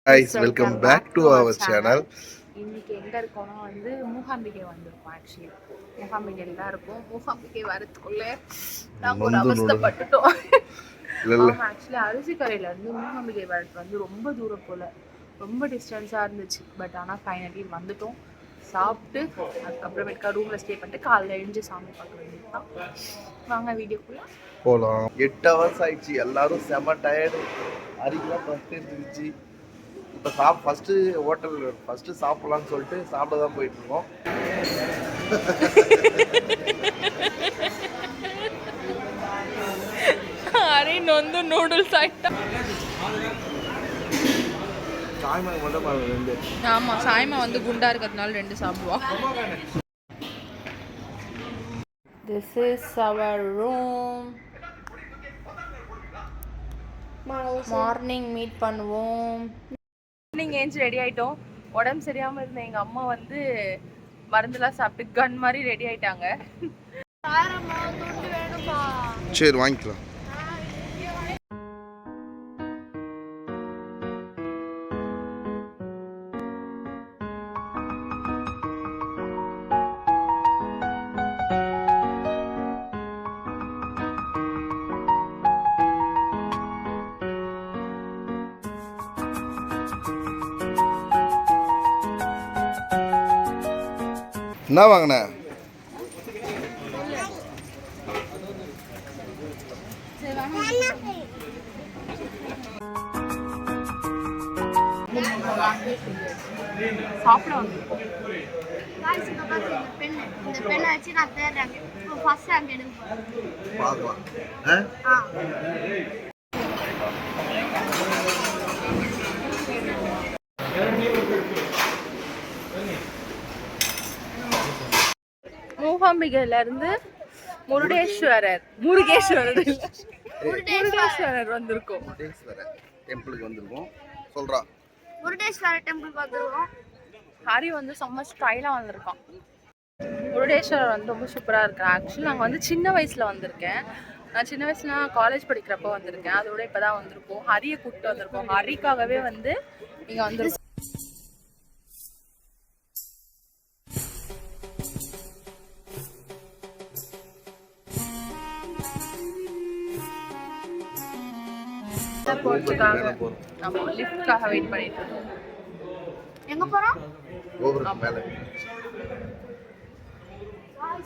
guys, welcome back to our channel. இன்னைக்கு எங்க இருக்கோம்னா வந்து மூகாம்பிகை வந்திருக்கோம். ஆக்சுவலி மூகாம்பிகையில தான் இருக்கும். மூகாம்பிகை வரதுக்குள்ள நாங்க ஒரு அவஸ்தைப்பட்டுட்டோம். ஆக்சுவலி அரிசிக்கரையில இருந்து மூகாம்பிகை வரது வந்து ரொம்ப தூரம் போல, ரொம்ப டிஸ்டன்ஸா இருந்துச்சு. பட் ஆனால் ஃபைனலி வந்துட்டோம். சாப்பிட்டு அதுக்கப்புறமேட்டுக்கா ரூம்ல ஸ்டே பண்ணிட்டு காலைல எழுந்து சாமி பார்க்க வேண்டியதுதான். வாங்க வீடியோக்குள்ள போகலாம். 8 hours ஆயிடுச்சு. எல்லாரும் செம டயர்டு. அரிக்கலாம் ஃபஸ்ட் இருந்துச்சு. இப்போ ஃபஸ்ட்டு ஹோட்டல் ஃபஸ்ட்டு சாப்பிட்லான்னு சொல்லிட்டு சாப்பிட தான் போயிட்டுருக்கோம். அரே நொந்து நூடுல்ஸ் ஆயிட்டா. சாய்மா மட்டும் 2. ஆமாம், சாய்மா வந்து குண்டா இருக்கிறதுனால 2 சாப்பிடுவா. This is our room. Morning meet பண்ணுவோம். மார்னிங் ஏஞ்சி ரெடி ஆகிட்டோம். உடம்பு சரியாமல் இருந்த எங்கள் அம்மா வந்து மருந்துலாம் சாப்பிட்டு கன் மாதிரி ரெடி ஆகிட்டாங்க. சரி வாங்கிக்கலாம். என்ன வாங்கின? சாப்பிட வந்து மூகாம்பிகையில இருந்து முருடேஸ்வரர் வந்திருக்கோம். டெம்பிளுக்கு வந்திருக்கோம். சொல்றா, முருடேஸ்வரர் டெம்பிளுக்கு வந்திருக்கோம். ஹரி வந்து செம்ம ஸ்டைலா வந்திருக்கான். முருடேஸ்வரர் வந்து ரொம்ப சூப்பரா இருக்கு. ஆக்சுவலி நாங்கள் வந்து சின்ன வயசுல வந்திருக்கேன். நான் சின்ன வயசுல காலேஜ் படிக்கிறப்ப வந்திருக்கேன். அதோட இப்பதான் வந்திருக்கோம். ஹரியை கூப்பிட்டு வந்திருக்கோம். ஹரிக்காகவே வந்து இங்க வந்திருக்கோம். லிஃப்ட்காக வெயிட் பண்ணிட்டு இருக்கோம். எங்க போறோம்? கோபுரம் மேல.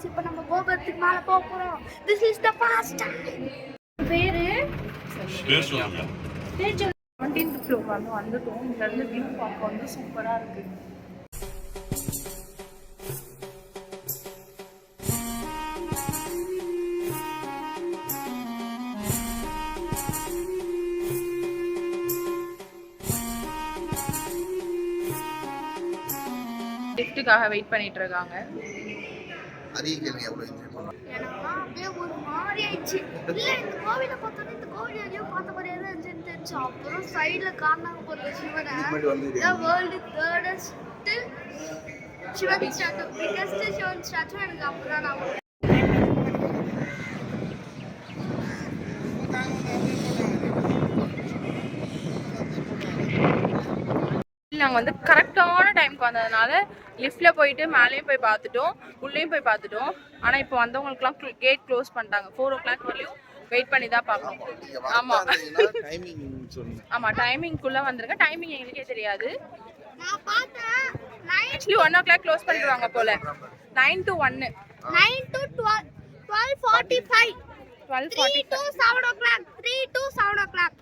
இப்போ நம்ம கோபுரத்துக்கு மேல போறோம். This is the first time. பேரு ஸ்டேஷன் 17th floor வந்துட்டோம். இங்க இருந்து வியூ பார்க்க வந்து சூப்பரா இருக்கு. லிஃப்ட்டுக்காக வெயிட் பண்ணிட்டு இருக்காங்க. அரியக்கேள்வி எவ்வளவு என்ஜாய் பண்ணலாம். எனக்கு அப்படியே ஒரு மாதிரி ஆயிடுச்சு. இல்ல இந்த கோவிலை பார்த்தோன்னே இந்த கோவில் எதையோ பார்த்த மாதிரியே தான் இருந்துச்சு. அப்புறம் சைடுல காணாம போற சிவனை world thirdest Sivan statue, biggest Sivan statue எனக்கு அப்பதான் நான் நாங்கள் வந்து கரெக்டான டைமுக்கு வந்ததுனால லிஃப்டில் போயிட்டு மேலேயும் போய் பார்த்துட்டோம், உள்ளேயும் போய் பார்த்துட்டோம். ஆனால் இப்போ வந்தவங்களுக்குலாம் கேட் க்ளோஸ் பண்ணிட்டாங்க. 4 o'clock வரையும் வெயிட் பண்ணி தான் பார்க்கணும். ஆமாம் ஆமாம், டைமிங்குள்ளே வந்துருங்க. டைமிங் எங்களுக்கே தெரியாது. ஆக்சுவலி 1 o'clock க்ளோஸ் பண்ணிடுவாங்க போல. 9 to 1, 9 to 12:45, 3 to 7 o'clock, 3 to 7 o'clock.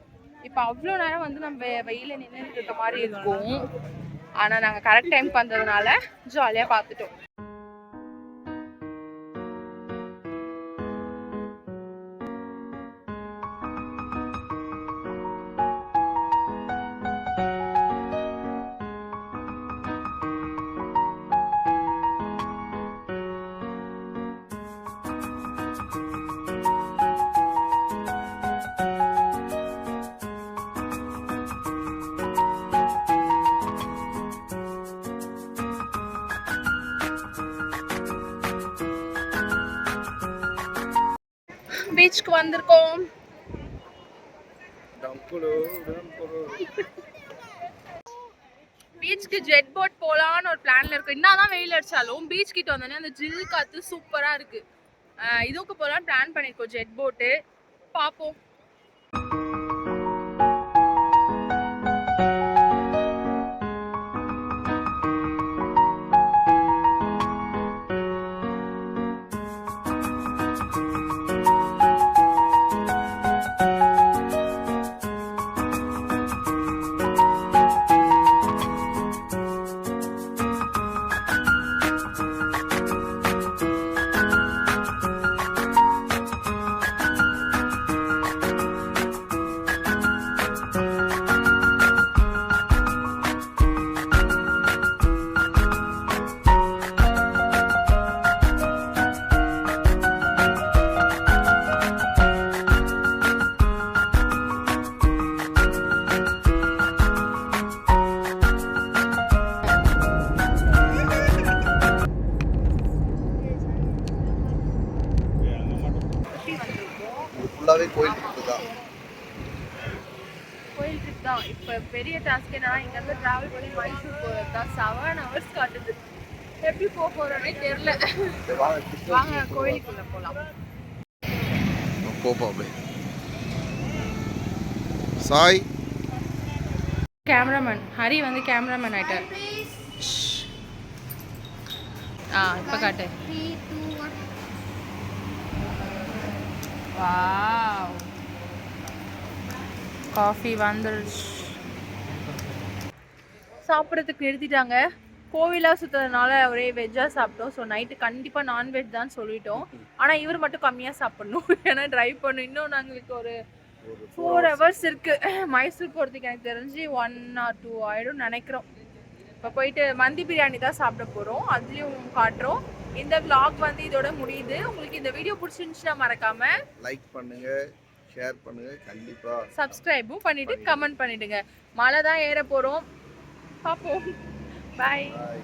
இப்போ அவ்வளோ நேரம் வந்து நம்ம வெயில நின்றுட்டு இருக்க மாதிரி இருக்கும். ஆனால் நாங்கள் கரெக்ட் டைமுக்கு வந்ததுனால ஜாலியாக பார்த்துட்டோம். பீச்சுக்கு வந்திருக்கோம். பீச்சுக்கு ஜெட் போட் போலான்னு ஒரு பிளான்ல இருக்கு. என்னதான் வெயில் அடிச்சாலும் பீச் கிட்ட வந்தோடனே அந்த ஜில் காத்து சூப்பரா இருக்கு. இதுக்கு போலாம் பிளான் பண்ணிருக்கோம், ஜெட் போட்டு. பாப்போம். ஃபுல்லாவே கோயில் ட்ரிப் தான். கோயில் ட்ரிப் தான். இப்போ பெரிய டாஸ்க் என்னன்னா இங்கேருந்து ட்ராவல் பண்ணி மைசூர் போகிறதா 7 hours காட்டுது. எப்படி போக போகிறோன்னே தெரியல. வாங்க கோயிலுக்குள்ள போகலாம். போப்பா சாய். கேமராமேன் ஹரி வந்து கேமராமேன் ஆயிட்டார். இப்போ காட்டு. 3, 2, 1. வாவ், காஃபி வந்துருச்சு. சாப்பிட்றதுக்கு நிறுத்திட்டாங்க. கோவிலாக சுற்றுறதுனால ஒரே வெஜ்ஜாக சாப்பிட்டோம். ஸோ நைட்டு கண்டிப்பாக நான்வெஜ் தான் சொல்லிட்டோம். ஆனால் இவர் மட்டும் கம்மியாக சாப்பிட்ணும், ஏன்னா ட்ரைவ் பண்ணணும். இன்னும் நாங்களுக்கு ஒரு 4 hours இருக்குது மைசூர் போகிறதுக்கு. எனக்கு தெரிஞ்சு 1 or 2 ஆகிடும் நினைக்கிறோம். இப்போ போயிட்டு மந்தி பிரியாணி தான் சாப்பிட போகிறோம், அதுலேயும் காட்டுறோம். இந்த vlog வந்து இதோட முடியுது. உங்களுக்கு இந்த வீடியோ பிடிச்சிருந்துச்சுன்னா மறக்காம லைக் பண்ணுங்க, ஷேர் பண்ணுங்க, கண்டிப்பா சப்ஸ்கிரைபும் பண்ணிட்டு கமெண்ட் பண்ணிடுங்க. மலை தான் ஏற போகிறோம், பார்ப்போம். பாய். பாய்.